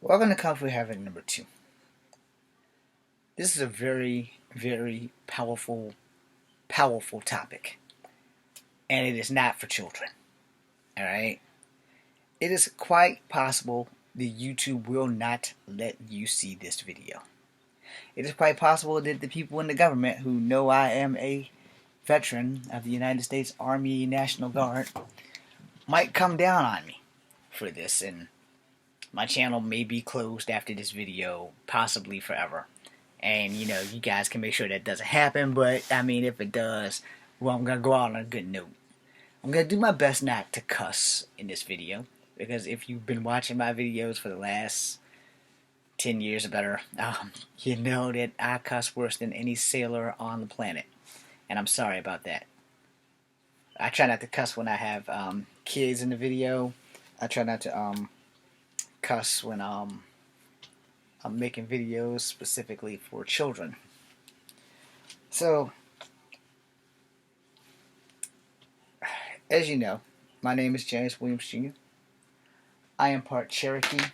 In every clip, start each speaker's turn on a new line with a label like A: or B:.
A: Welcome to Conflict Having number 2. This is a very, very powerful topic. And it is not for children. Alright? It is quite possible that YouTube will not let you see this video. It is quite possible that the people in the government who know I am a veteran of the United States Army National Guard might come down on me for this, and my channel may be closed after this video, possibly forever. And, you guys can make sure that doesn't happen, but, if it does, well, I'm going to go out on a good note. I'm going to do my best not to cuss in this video, because if you've been watching my videos for the last 10 years or better, you know that I cuss worse than any sailor on the planet. And I'm sorry about that. I try not to cuss when I have kids in the video. I try not to cuss when I'm making videos specifically for children. So, as you know, my name is James Williams Jr. I am part Cherokee,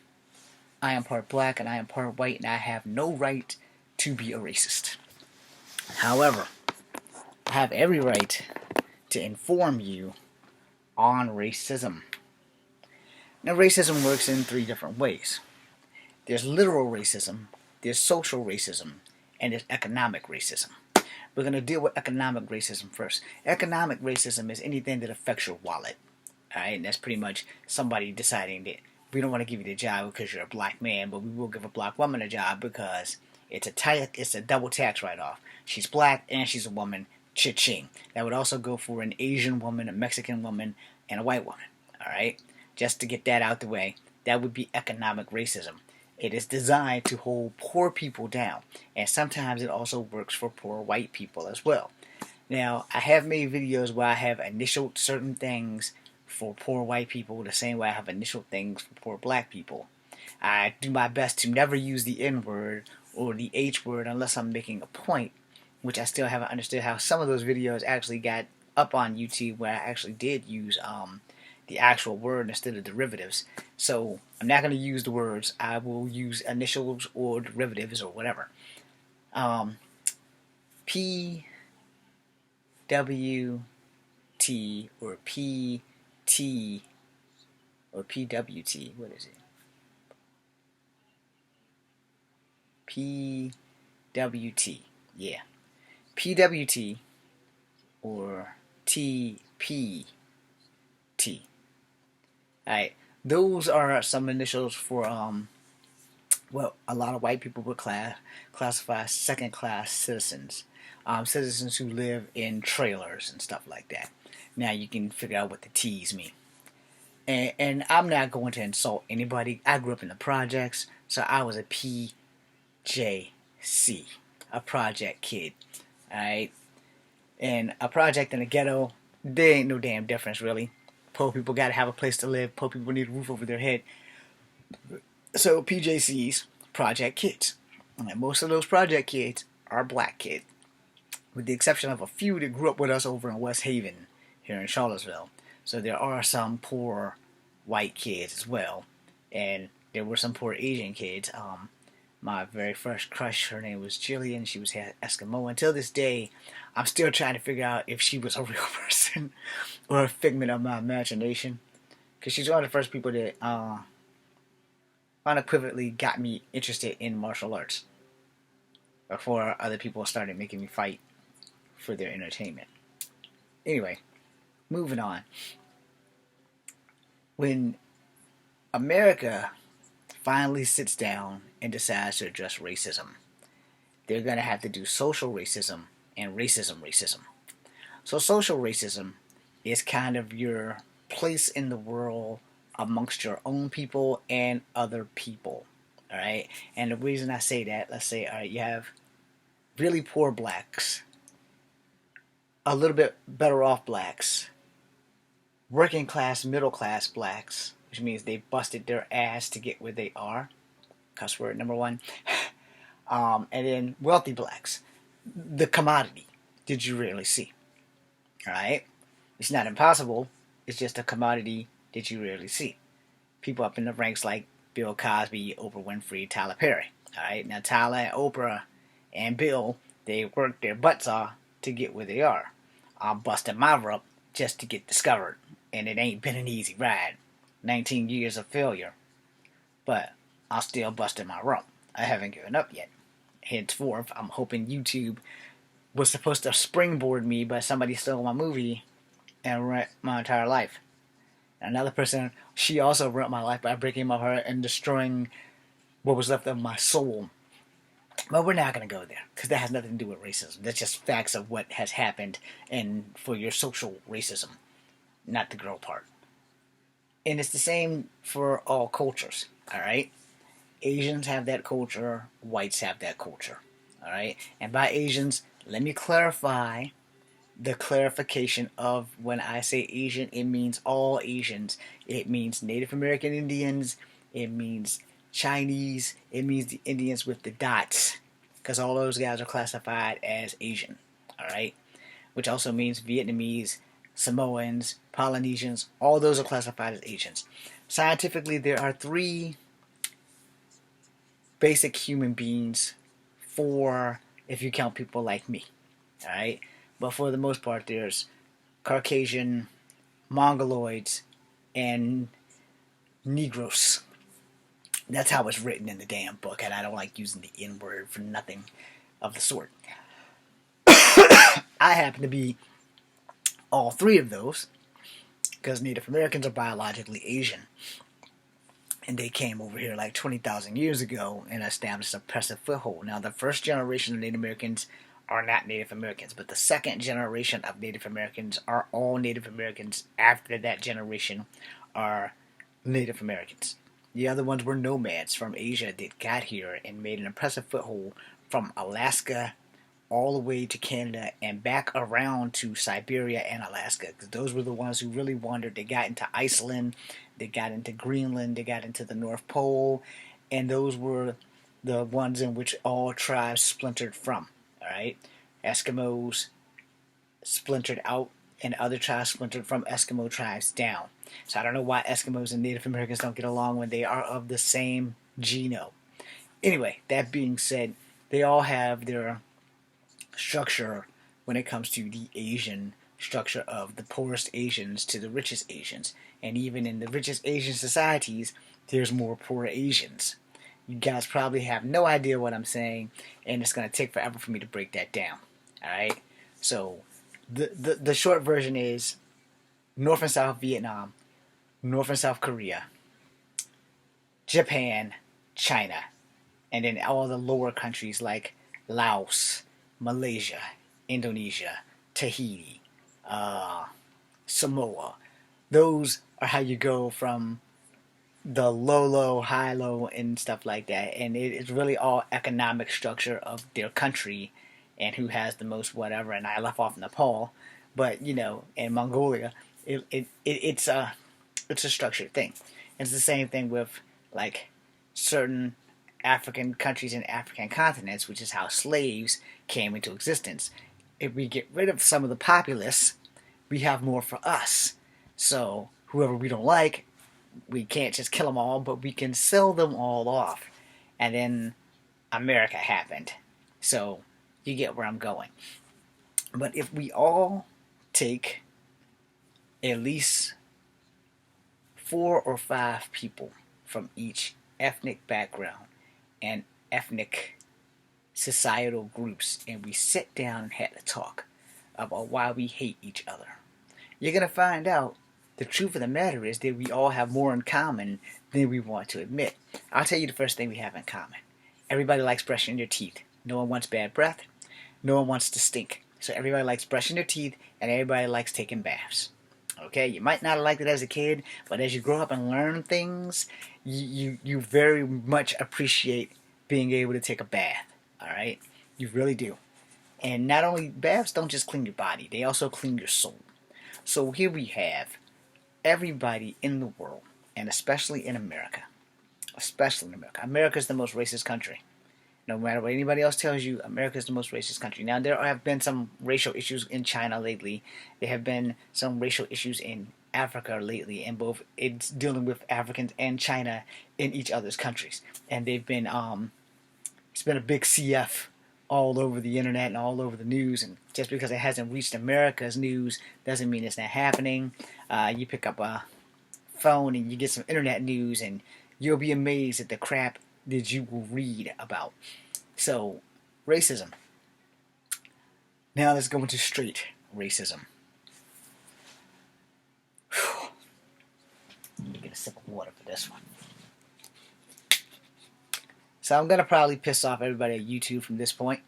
A: I am part black, and I am part white, and I have no right to be a racist. However, I have every right to inform you on racism. Now, racism works in 3 different ways. There's literal racism, there's social racism, and there's economic racism. We're going to deal with economic racism first. Economic racism is anything that affects your wallet. Alright, and that's pretty much somebody deciding that we don't want to give you the job because you're a black man, but we will give a black woman a job because it's a double tax write-off. She's black and she's a woman. Cha-ching. That would also go for an Asian woman, a Mexican woman, and a white woman. Alright? Just to get that out the way, that would be economic racism. It is designed to hold poor people down, and sometimes it also works for poor white people as well. Now, I have made videos where I have initialed certain things for poor white people the same way I have initial things for poor black people. I do my best to never use the N-word or the H-word unless I'm making a point, which I still haven't understood how some of those videos actually got up on YouTube where I actually did use the actual word instead of derivatives. So I'm not going to use the words. I will use initials or derivatives or whatever. P W T or P T or PWT. What is it? PWT. Yeah. PWT or TPT. Alright. Those are some initials for well, a lot of white people would classify second-class citizens. Citizens who live in trailers and stuff like that. Now you can figure out what the T's mean. And I'm not going to insult anybody. I grew up in the projects, so I was a PJC, a project kid. Alright? And a project in the ghetto, there ain't no damn difference, really. Poor people gotta have a place to live. Poor people need a roof over their head. So PJCs, project kids. And most of those project kids are black kids, with the exception of a few that grew up with us over in West Haven, here in Charlottesville. So there are some poor white kids as well, and there were some poor Asian kids. My very first crush, her name was Jillian. She was Eskimo. Until this day, I'm still trying to figure out if she was a real person or a figment of my imagination, because she's one of the first people that unequivocally got me interested in martial arts before other people started making me fight for their entertainment. Anyway, moving on. When America finally sits down and decides to address racism, they're going to have to do social racism and racism. So social racism is kind of your place in the world amongst your own people and other people. Alright? And the reason I say that, let's say, alright, you have really poor blacks, a little bit better off blacks, working class, middle class blacks, which means they busted their ass to get where they are. Cuss word number 1. And then wealthy blacks, the commodity that you rarely see. Alright? It's not impossible, it's just a commodity that you rarely see. People up in the ranks like Bill Cosby, Oprah Winfrey, Tyler Perry. Alright, now Tyler, Oprah, and Bill, they worked their butts off to get where they are. I'm busting my rump just to get discovered, and it ain't been an easy ride. 19 years of failure, but I'm still busting my rump. I haven't given up yet. Henceforth, I'm hoping YouTube was supposed to springboard me, but somebody stole my movie and ruined my entire life. Another person, she also ruined my life by breaking my heart and destroying what was left of my soul. But we're not going to go there, because that has nothing to do with racism. That's just facts of what has happened, and for your social racism, not the girl part. And it's the same for all cultures, alright? Asians have that culture, whites have that culture, alright? And by Asians, let me clarify the clarification of when I say Asian, it means all Asians. It means Native American Indians, it means Chinese, it means the Indians with the dots, because all those guys are classified as Asian, alright? Which also means Vietnamese, Samoans, Polynesians, all those are classified as Asians. Scientifically, there are 3 basic human beings, 4 if you count people like me, alright? But for the most part, there's Caucasian, Mongoloids, and Negroes. That's how it's written in the damn book, and I don't like using the N-word for nothing of the sort. I happen to be all 3 of those, because Native Americans are biologically Asian. And they came over here like 20,000 years ago and established a oppressive foothold. Now, the first generation of Native Americans are not Native Americans, but the second generation of Native Americans are all Native Americans. After that generation are Native Americans. The other ones were nomads from Asia that got here and made an oppressive foothold from Alaska all the way to Canada and back around to Siberia and Alaska. Because those were the ones who really wandered. They got into Iceland, they got into Greenland, they got into the North Pole, and those were the ones in which all tribes splintered from. Alright? Eskimos splintered out, and other tribes splintered from Eskimo tribes down. So I don't know why Eskimos and Native Americans don't get along when they are of the same genome. Anyway, that being said, they all have their structure when it comes to the Asian structure of the poorest Asians to the richest Asians. And even in the richest Asian societies, there's more poor Asians. You guys probably have no idea what I'm saying, and it's going to take forever for me to break that down. Alright? So, the short version is North and South Vietnam, North and South Korea, Japan, China, and then all the lower countries like Laos, Malaysia, Indonesia, Tahiti, Samoa. Those are how you go from the low, high-low, and stuff like that. And it's really all economic structure of their country and who has the most whatever. And I left off Nepal, but you know, in Mongolia, it's a structured thing. It's the same thing with like certain African countries and African continents, which is how slaves came into existence. If we get rid of some of the populace, we have more for us. So whoever we don't like, we can't just kill them all, but we can sell them all off. And then America happened. So you get where I'm going. But if we all take at least 4 or 5 people from each ethnic background and ethnic societal groups, and we sit down and have a talk about why we hate each other, you're going to find out the truth of the matter is that we all have more in common than we want to admit. I'll tell you the first thing we have in common. Everybody likes brushing their teeth. No one wants bad breath. No one wants to stink. So everybody likes brushing their teeth, and everybody likes taking baths. Okay, you might not have liked it as a kid, but as you grow up and learn things, you very much appreciate being able to take a bath. Alright? You really do. And not only, baths don't just clean your body, they also clean your soul. So here we have everybody in the world, and especially in America. America is the most racist country. No matter what anybody else tells you, America is the most racist country. Now, there have been some racial issues in China lately. There have been some racial issues in Africa lately, and both it's dealing with Africans and China in each other's countries, and they've been it's been a big CF all over the internet and all over the news. And just because it hasn't reached America's news doesn't mean it's not happening. You pick up a phone and you get some internet news, and you'll be amazed at the crap that you will read about. So, racism. Now let's go into straight racism. Let me get a sip of water for this one. So I'm going to probably piss off everybody at YouTube from this point.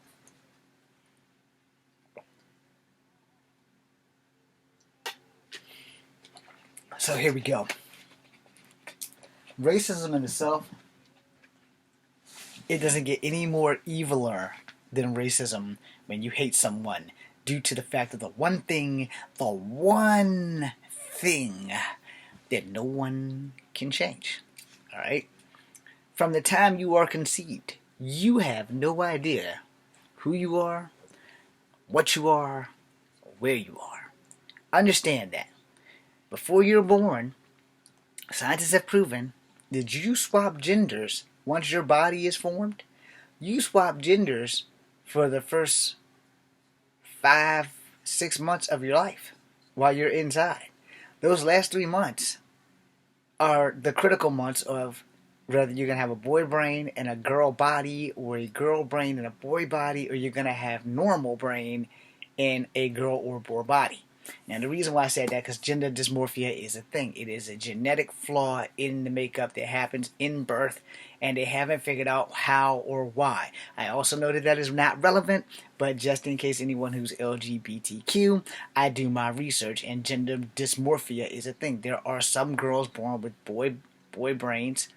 A: So here we go. Racism in itself, it doesn't get any more eviler than racism when you hate someone due to the fact of the one thing that no one can change. Alright? From the time you are conceived, you have no idea who you are, what you are, or where you are. Understand that. Before you're born, scientists have proven that you swap genders once your body is formed. You swap genders for the first 5-6 months of your life while you're inside. Those last 3 months are the critical months of whether you're going to have a boy brain and a girl body, or a girl brain and a boy body, or you're going to have normal brain and a girl or boy body. Now, the reason why I said that, because gender dysmorphia is a thing. It is a genetic flaw in the makeup that happens in birth, and they haven't figured out how or why. I also noted that is not relevant, but just in case anyone who's LGBTQ, I do my research, and gender dysmorphia is a thing. There are some girls born with boy brains,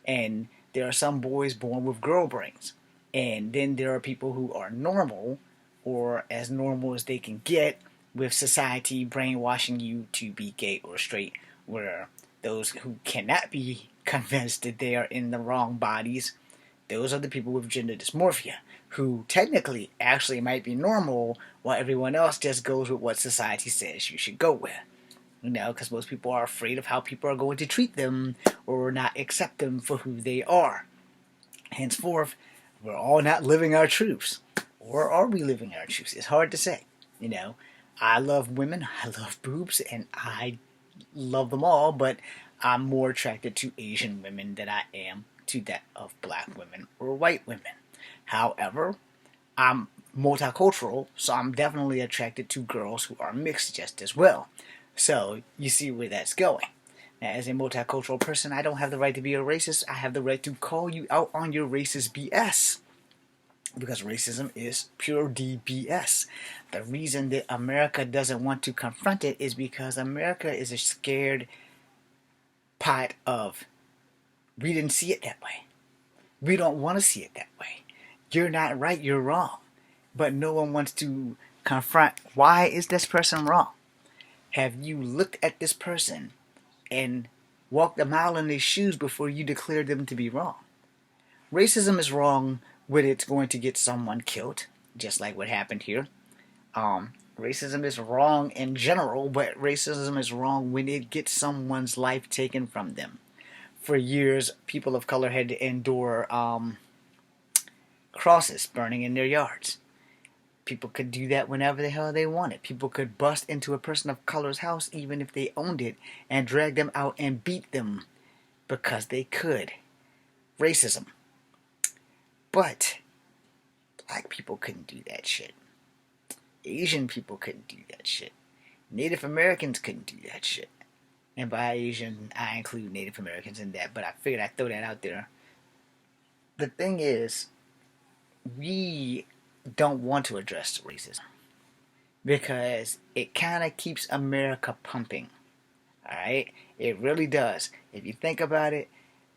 A: and there are some boys born with girl brains. And then there are people who are normal, or as normal as they can get, with society brainwashing you to be gay or straight, where those who cannot be convinced that they are in the wrong bodies, those are the people with gender dysmorphia, who technically actually might be normal, while everyone else just goes with what society says you should go with. You know, because most people are afraid of how people are going to treat them, or not accept them for who they are. Henceforth, we're all not living our truths. Or are we living our truths? It's hard to say, you know. I love women, I love boobs, and I love them all, but I'm more attracted to Asian women than I am to that of black women or white women. However, I'm multicultural, so I'm definitely attracted to girls who are mixed just as well. So, you see where that's going. Now, as a multicultural person, I don't have the right to be a racist. I have the right to call you out on your racist BS. Because racism is pure DBS. The reason that America doesn't want to confront it is because America is a scared pot of, we didn't see it that way. We don't want to see it that way. You're not right, you're wrong. But no one wants to confront, why is this person wrong? Have you looked at this person and walked a mile in their shoes before you declare them to be wrong? Racism is wrong when it's going to get someone killed, just like what happened here. Racism is wrong in general, but racism is wrong when it gets someone's life taken from them. For years, people of color had to endure crosses burning in their yards. People could do that whenever the hell they wanted. People could bust into a person of color's house even if they owned it and drag them out and beat them because they could. Racism. But black people couldn't do that shit. Asian people couldn't do that shit. Native Americans couldn't do that shit. And by Asian, I include Native Americans in that, but I figured I'd throw that out there. The thing is, we don't want to address racism because it kind of keeps America pumping. Alright? It really does. If you think about it,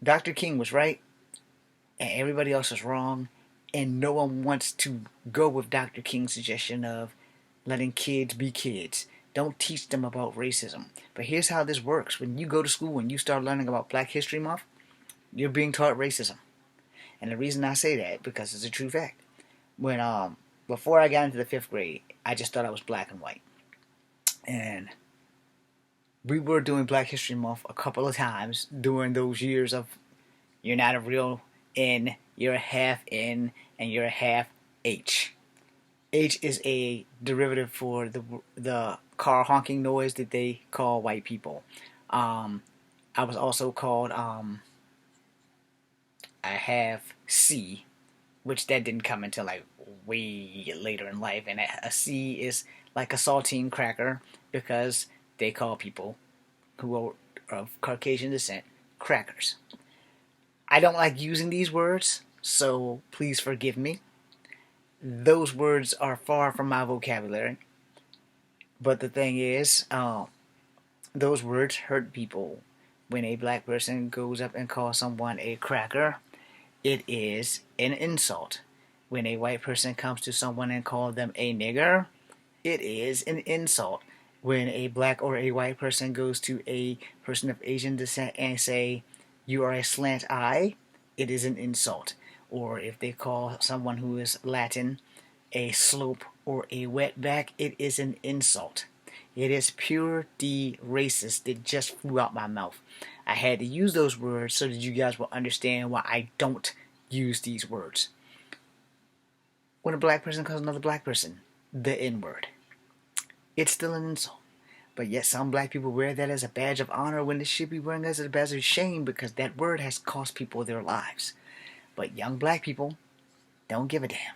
A: Dr. King was right, and everybody else is wrong, and no one wants to go with Dr. King's suggestion of letting kids be kids. Don't teach them about racism. But here's how this works. When you go to school and you start learning about Black History Month, you're being taught racism. And the reason I say that, because it's a true fact. When before I got into the 5th grade, I just thought I was black and white. And We were doing Black History Month a couple of times during those years of you're not a real N, you're a half N, and you're a half H. H is a derivative for the car honking noise that they call white people. I was also called I have C, which that didn't come until like way later in life, and a C is like a saltine cracker because they call people who are of Caucasian descent crackers. I don't like using these words, so please forgive me. Those words are far from my vocabulary. But the thing is, those words hurt people. When a black person goes up and calls someone a cracker, it is an insult. When a white person comes to someone and calls them a nigger, it is an insult. When a black or a white person goes to a person of Asian descent and say, you are a slant eye, it is an insult. Or if they call someone who is Latin a slope or a wetback, it is an insult. It is pure D racist that just flew out my mouth. I had to use those words so that you guys will understand why I don't use these words. When a black person calls another black person the N-word, it's still an insult. But yet some black people wear that as a badge of honor when they should be wearing it as a badge of shame because that word has cost people their lives. But young black people don't give a damn.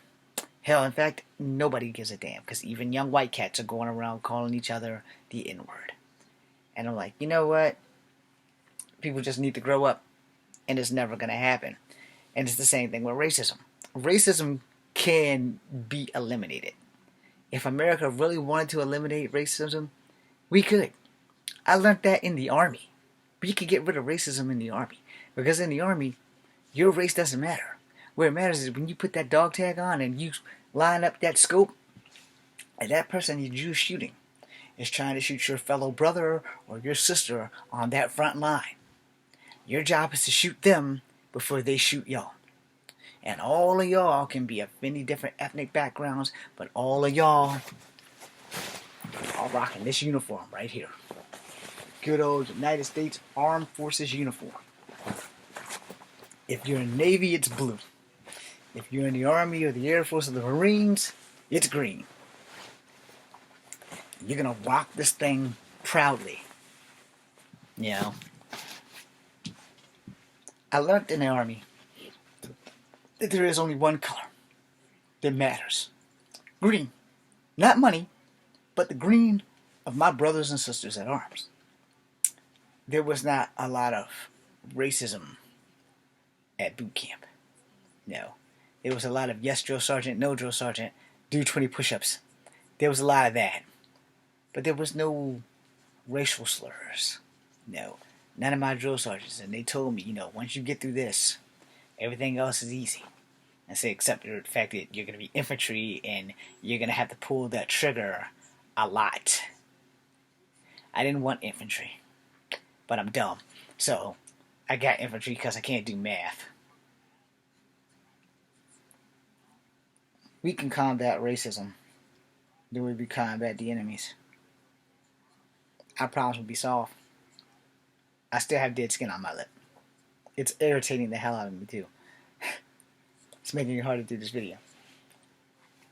A: Hell, in fact, nobody gives a damn because even young white cats are going around calling each other the N-word. And I'm like, you know what? People just need to grow up, and it's never going to happen. And it's the same thing with racism. Racism can be eliminated. If America really wanted to eliminate racism, we could. I learned that in the Army. We could get rid of racism in the Army. Because in the Army, your race doesn't matter. What matters is when you put that dog tag on and you line up that scope, and that person you're shooting is trying to shoot your fellow brother or your sister on that front line. Your job is to shoot them before they shoot y'all. And all of y'all can be of many different ethnic backgrounds, but all of y'all are rocking this uniform right here. Good old United States Armed Forces uniform. If you're in the Navy, it's blue. If you're in the Army or the Air Force or the Marines, it's green. You're gonna rock this thing proudly. You know. I learned in the Army that there is only one color that matters. Green. Not money, but the green of my brothers and sisters at arms. There was not a lot of racism at boot camp. No. There was a lot of yes, drill sergeant, no, drill sergeant, do 20 push-ups. There was a lot of that. But there was no racial slurs. No. None of my drill sergeants. And they told me, once you get through this, everything else is easy. I say, except for the fact that you're going to be infantry and you're going to have to pull that trigger a lot. I didn't want infantry. But I'm dumb. So, I got infantry because I can't do math. We can combat racism the way we combat the enemies. Our problems will be solved. I still have dead skin on my lip. It's irritating the hell out of me too. It's making it hard to do this video.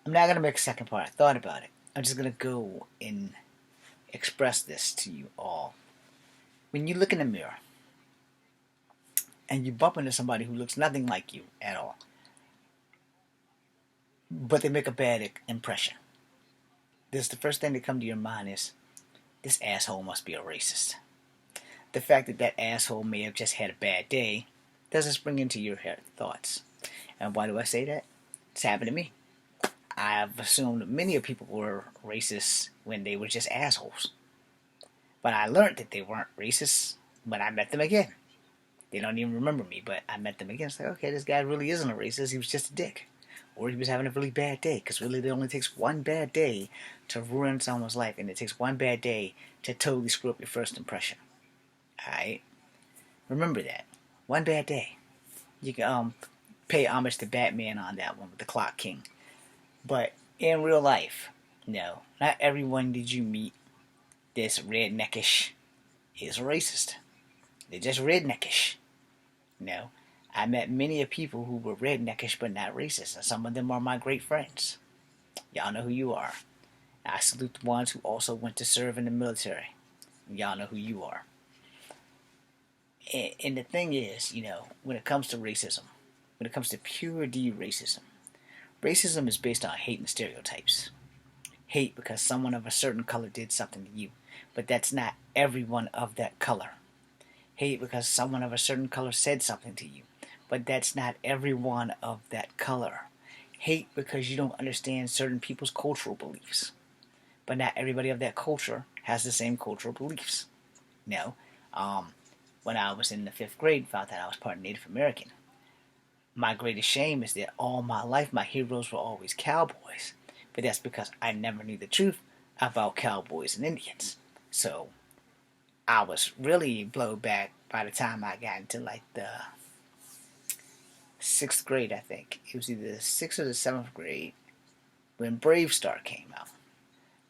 A: I'm not going to make a second part. I thought about it. I'm just going to go and express this to you all. When you look in the mirror and you bump into somebody who looks nothing like you at all, but they make a bad impression, the first thing that comes to your mind is, this asshole must be a racist. The fact that that asshole may have just had a bad day doesn't spring into your thoughts. And why do I say that? It's happened to me. I've assumed many of people were racist when they were just assholes. But I learned that they weren't racist when I met them again. They don't even remember me, but I met them again. It's like, okay, this guy really isn't a racist. He was just a dick. Or he was having a really bad day. Because really, it only takes one bad day to ruin someone's life. And it takes one bad day to totally screw up your first impression. Alright? Remember that. One bad day. You can pay homage to Batman on that one with the Clock King. But in real life, no. Not everyone did you meet this redneckish is racist. They're just redneckish. You know, I met many of people who were redneckish but not racist, and some of them are my great friends. Y'all know who you are. I salute the ones who also went to serve in the military. Y'all know who you are. And the thing is, when it comes to racism, when it comes to pure D racism, racism is based on hate and stereotypes. Hate because someone of a certain color did something to you, but that's not everyone of that color. Hate because someone of a certain color said something to you, but that's not everyone of that color. Hate because you don't understand certain people's cultural beliefs, but not everybody of that culture has the same cultural beliefs. No. When I was in the 5th grade, found out I was part Native American. My greatest shame is that all my life my heroes were always cowboys, but that's because I never knew the truth about cowboys and Indians. So I was really blowed back by the time I got into like the 6th grade, I think. It was either the 6th or the 7th grade when Brave Star came out.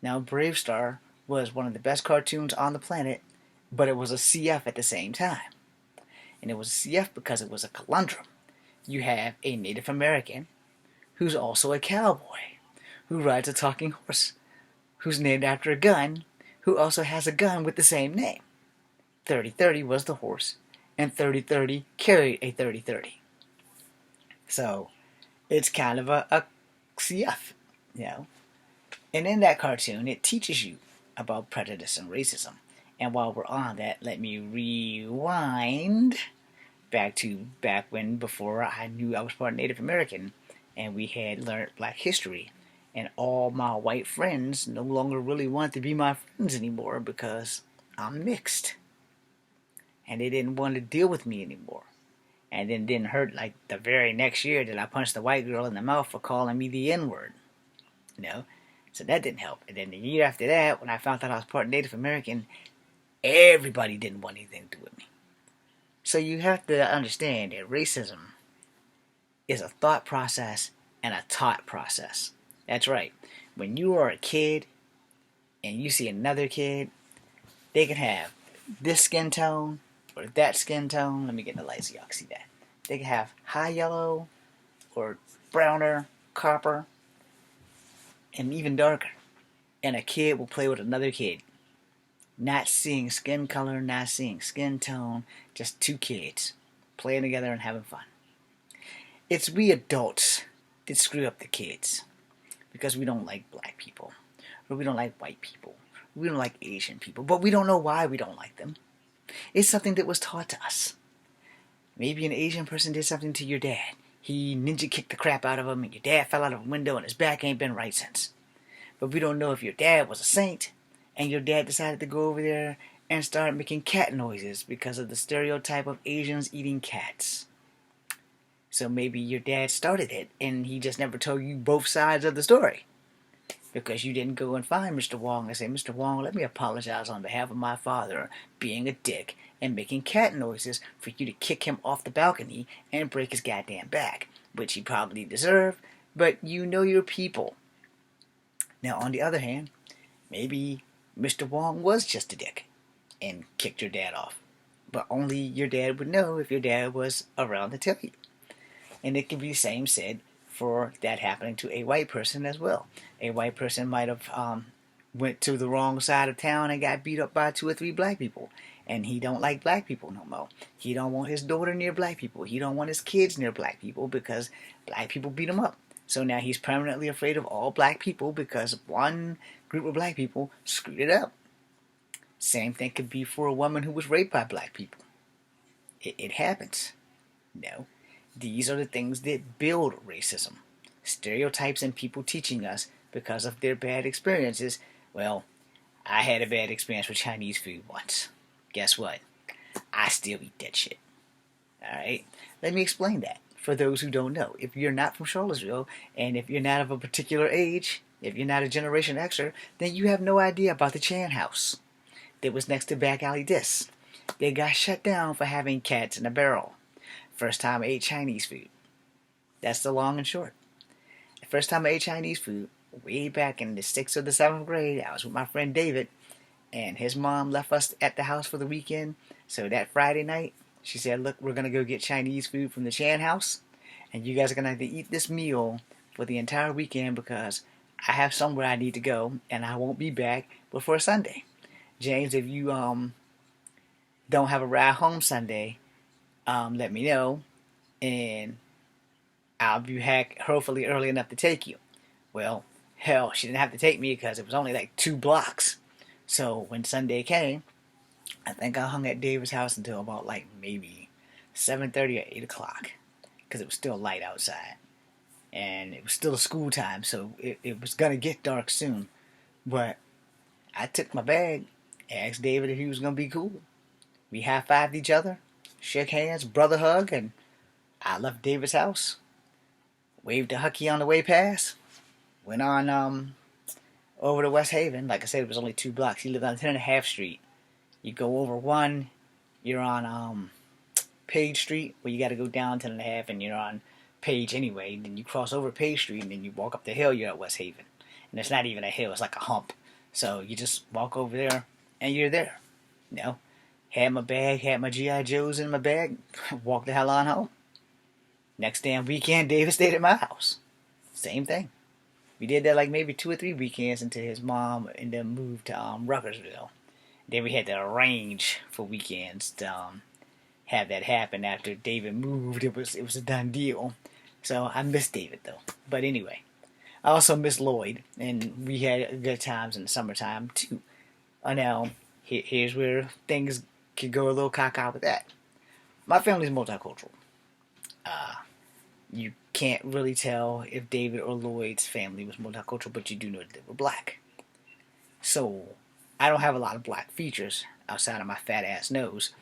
A: Now, Brave Star was one of the best cartoons on the planet, but it was a CF at the same time. And it was a CF because it was a conundrum. You have a Native American who's also a cowboy, who rides a talking horse, who's named after a gun, who also has a gun with the same name. 3030 was the horse, and 3030 carried a 3030. So, it's kind of a CF, And in that cartoon, it teaches you about prejudice and racism. And while we're on that, let me rewind back when, before I knew I was part Native American, and we had learned Black history, and all my white friends no longer really wanted to be my friends anymore because I'm mixed. And they didn't want to deal with me anymore. And then didn't hurt like the very next year that I punched the white girl in the mouth for calling me the N-word. So that didn't help. And then the year after that, when I found out I was part Native American, everybody didn't want anything to do with me. So you have to understand that racism is a thought process and a taught process. That's right. When you are a kid and you see another kid, they can have this skin tone or that skin tone. Let me get in the light so y'all can see that. They can have high yellow or browner, copper, and even darker. And a kid will play with another kid. Not seeing skin color, not seeing skin tone, just two kids playing together and having fun. It's we adults that screw up the kids because we don't like black people, or we don't like white people, we don't like Asian people, but we don't know why we don't like them. It's something that was taught to us. Maybe an Asian person did something to your dad. He ninja kicked the crap out of him, and your dad fell out of a window, and his back ain't been right since. But we don't know if your dad was a saint, and your dad decided to go over there and start making cat noises because of the stereotype of Asians eating cats. So maybe your dad started it, and he just never told you both sides of the story. Because you didn't go and find Mr. Wong and say, Mr. Wong, let me apologize on behalf of my father being a dick and making cat noises for you to kick him off the balcony and break his goddamn back, which he probably deserved, but you know your people. Now, on the other hand, maybe Mr. Wong was just a dick and kicked your dad off. But only your dad would know if your dad was around to tell you. And it can be the same said for that happening to a white person as well. A white person might have went to the wrong side of town and got beat up by 2 or 3 black people. And he don't like black people no more. He don't want his daughter near black people. He don't want his kids near black people because black people beat him up. So now he's permanently afraid of all black people because one group of black people screwed it up. Same thing could be for a woman who was raped by black people. It happens. No. These are the things that build racism. Stereotypes and people teaching us because of their bad experiences. Well, I had a bad experience with Chinese food once. Guess what? I still eat that shit. Alright? Let me explain that for those who don't know. If you're not from Charlottesville, and if you're not of a particular age, if you're not a Generation Xer, then you have no idea about the Chan House that was next to Back Alley Dis. They got shut down for having cats in a barrel. First time I ate Chinese food. That's the long and short. The first time I ate Chinese food, way back in the 6th or the 7th grade, I was with my friend David, and his mom left us at the house for the weekend. So that Friday night, she said, "Look, we're gonna go get Chinese food from the Chan house, and you guys are gonna have to eat this meal for the entire weekend because I have somewhere I need to go, and I won't be back before Sunday. James, if you don't have a ride home Sunday, let me know, and I'll be back hopefully early enough to take you." Well, hell, she didn't have to take me because it was only like 2 blocks. So when Sunday came, I think I hung at David's house until about like maybe 7:30 or 8 o'clock because it was still light outside and it was still school time, so it was gonna get dark soon. But I took my bag, asked David if he was gonna be cool. We high fived each other, shook hands, brother hug, and I left David's house. Waved to Hucky on the way past. Went on over to West Haven. Like I said, it was only 2 blocks. He lived on 10.5 Street. You go over one, you're on Page Street, where you got to go down 10.5, and you're on Page anyway. Then you cross over Page Street, and then you walk up the hill. You're at West Haven, and it's not even a hill; it's like a hump. So you just walk over there, and you're there. You know, had my bag, had my GI Joes in my bag, walked the hell on home. Next damn weekend, David stayed at my house. Same thing. We did that like maybe 2 or 3 weekends until his mom and them moved to Ruckersville. Then we had to arrange for weekends to have that happen after David moved. It was a done deal. So I miss David though. But anyway, I also miss Lloyd, and we had good times in the summertime too. Now here's where things could go a little caca with that. My family's multicultural. You can't really tell if David or Lloyd's family was multicultural, but you do know that they were black. So I don't have a lot of black features outside of my fat ass nose,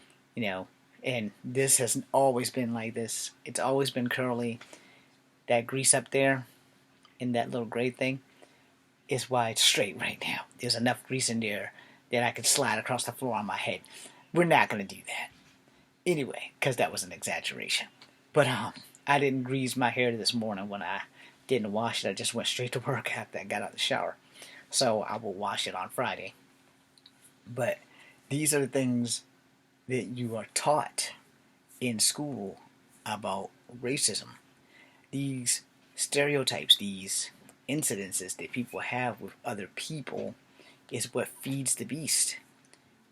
A: and this has always been like this. It's always been curly. That grease up there in that little gray thing is why it's straight right now. There's enough grease in there that I could slide across the floor on my head. We're not going to do that. Anyway, because that was an exaggeration. But I didn't grease my hair this morning when I didn't wash it. I just went straight to work after I got out of the shower. So I will wash it on Friday. But these are the things that you are taught in school about racism. These stereotypes, these incidences that people have with other people is what feeds the beast.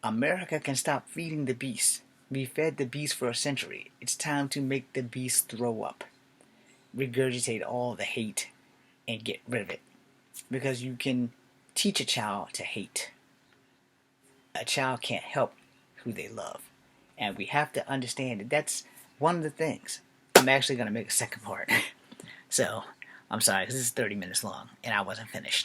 A: America can stop feeding the beast. We fed the beast for a century. It's time to make the beast throw up. Regurgitate all the hate and get rid of it. Because you can teach a child to hate. A child can't help who they love. And we have to understand that that's one of the things. I'm actually going to make a second part. So, I'm sorry, because this is 30 minutes long, and I wasn't finished.